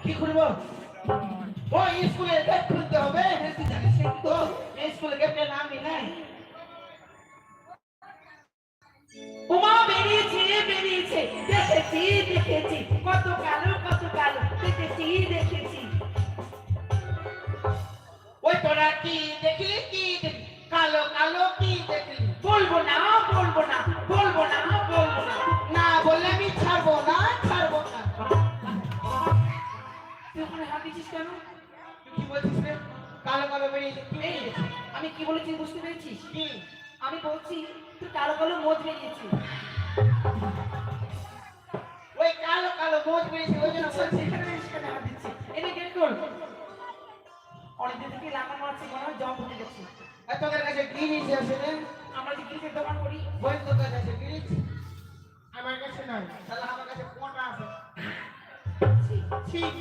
কি করবো ওই স্কুলের গেট খুলতে হবে তো স্কুলের গেটের নামই নাই উমা বেরিয়েছে বেরিয়েছে দেখেছি দেখেছি কত কালো দেখেছি দেখেছি ওই তোরা কি দেখলি কি কালো কালো কি দেখলি বলবো না বলবো না বলবো না বলবো না না বললে আমি ছাড়বো না তুই ওখানে হাত দিচ্ছিস কেন তুই কি বলছিস রে কালো কালো বেরিয়েছে কি এই আমি কি বলেছি বুঝতে পেরেছিস কি আমি বলছি তুই কালো মোজ বেরিয়েছিস ওই কালো কালো মোজ বেরিয়েছে ওই জন্য বলছি সেখানে হাত দিচ্ছি এনে গেট খোল অনেকদিন থেকে লাগানো আছে মনে হয় জম হয়ে গেছে তোদের কাছে গিরিজ আছে রে আমরা যে গিরিজের দোকান করি ওই তোদের কাছে গিরিজ আমার কাছে নয় তাহলে আমার কাছে কোনটা আছে ঠিক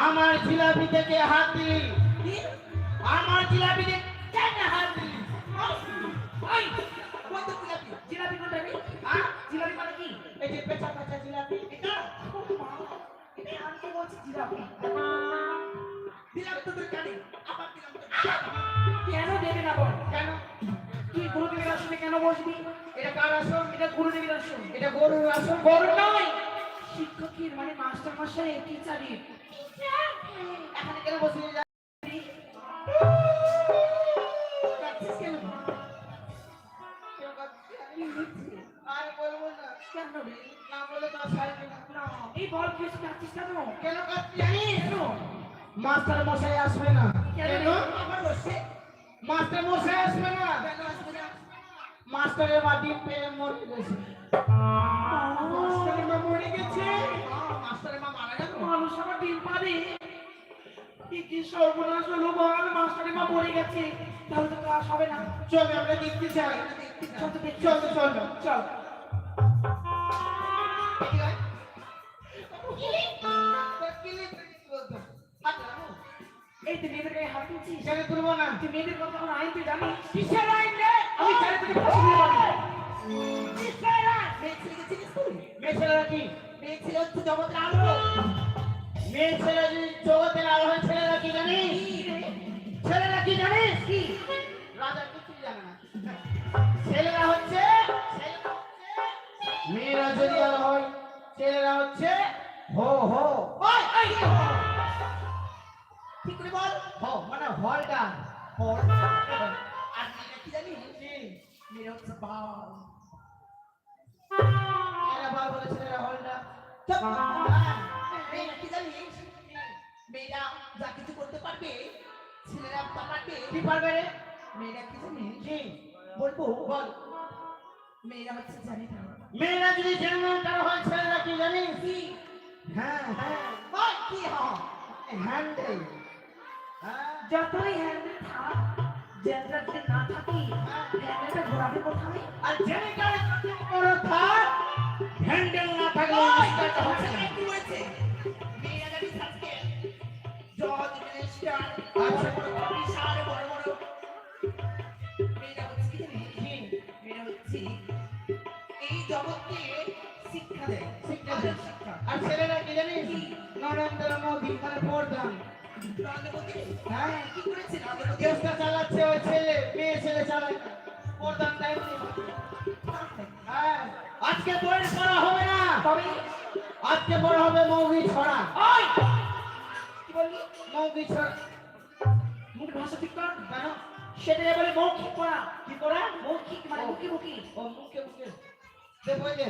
আমার জিলাপি থেকে হাত দিলি আমার জিলাপি থেকে কেন হাত দিলি ওই কোন তো জিলাপি কোনটা রে জিলাপি মানে কি এই যে পেঁচা পেঁচা জিলাপি এটা আমি তো বলছি জিলাপি দিলাম তো তুই কানে আবার দিলাম তো কেন দেবে না বল কেন তুই গুরুদেবের আসনে কেন বসবি এটা কার আসন এটা গুরুদেবের আসন এটা গরুর আসন গরু নয় শিক্ষকের মানে মাস্টার মশাই টিচারের এখানে কেন বসে যা আর বলবো না কেন রে না বলে তো ছাড়বি না এই বল কিছু কাটছিস কেন কেন কাটবি জানিস কেন মাস্টার মশাই আসবে না কেন আবার বসে মাস্টার মশাই আসবে না কেন আসবে না মাস্টারের মা ডিম পেয়ে মরে গেছে মাস্টারের মা মরে গেছে মাস্টারের মা মারা গেল মানুষ আমার ডিম পারে কি সর্বনাশ হলো বল মাস্টারের মা মরে গেছে তাহলে তো ক্লাস হবে না চল আমরা দেখতে চাই চল তো দেখি চল চল চল এই তুই মেয়েদের গায়ে হাত দিচ্ছিস কেন তুলবো না তুই মেয়েদের কথা কোনো আইন তুই জানিস কিসের আইন রে আমি চাই তোকে পছন্দ করি কিসের আইন মেয়ে ছেলেকে চিনিস তুই মেয়ে ছেলেরা কি মেয়ে ছেলে হচ্ছে জগতের আলো মেয়ে ছেলে জগতের আলো হয় ছেলেরা কি জানিস ছেলেরা কি জানিস কি রাজা কিছু জানে না ছেলেরা হচ্ছে মেয়েরা যদি আলো হয় ছেলেরা হচ্ছে হো হো ওই ওই ঠিক করে বল হো মানে হলটা হল আর মেয়েরা কি জানিস মেয়েরা হচ্ছে বাল এরা বাল বলে ছেলেরা হলটা মেয়েরা কি জানিস মেয়েরা যা কিছু করতে পারবে ছেলেরা তা পারবে কি পারবে রে মেয়েরা কি জানিস কি বলবো বল মেয়েরা হচ্ছে জানি না মেয়েরা যদি জেনারেটর হয় ছেলেরা কি জানিস কি হ্যাঁ হ্যাঁ হয় কি হয় হ্যান্ডেল যতই হ্যান্ডেল থাক জেনারেটর না থাকি হ্যান্ডেলটা ঘোরাবে কোথায় আর জেনারেটর যদি বড় থাক হ্যান্ডেল না থাকলে স্টার্ট হবে না কি হয়েছে মেয়েরা জানি আজকে জজ মিনিস্টার আচ্ছা বিশাল বড় বড় মেয়েরা হচ্ছে কি জানিস মেয়েরা হচ্ছে এই জগৎকে শিক্ষা দেয় শিক্ষা দেয়। আর ছেলেরা কি জানিস নরেন্দ্র মোদী মানে প্রধান নরেন্দ্র মোদী হ্যাঁ কি করেছে নরেন্দ্র মোদী দেশটা চালাচ্ছে ওই ছেলে মেয়ে ছেলে চালায় না। প্রধান দায়িত্ব হ্যাঁ আজকে বইয়ের পড়া হবে না তবে আজকে পড়া হবে মৌগি ছড়া ওই কি বললি মৌগি ছড়া মুখ ভাষা ঠিক কর কেন সেটা বলে মৌখিক পড়া কি পড়া মৌখিক মানে মুখে মুখে ও মুখে মুখে দে বই দে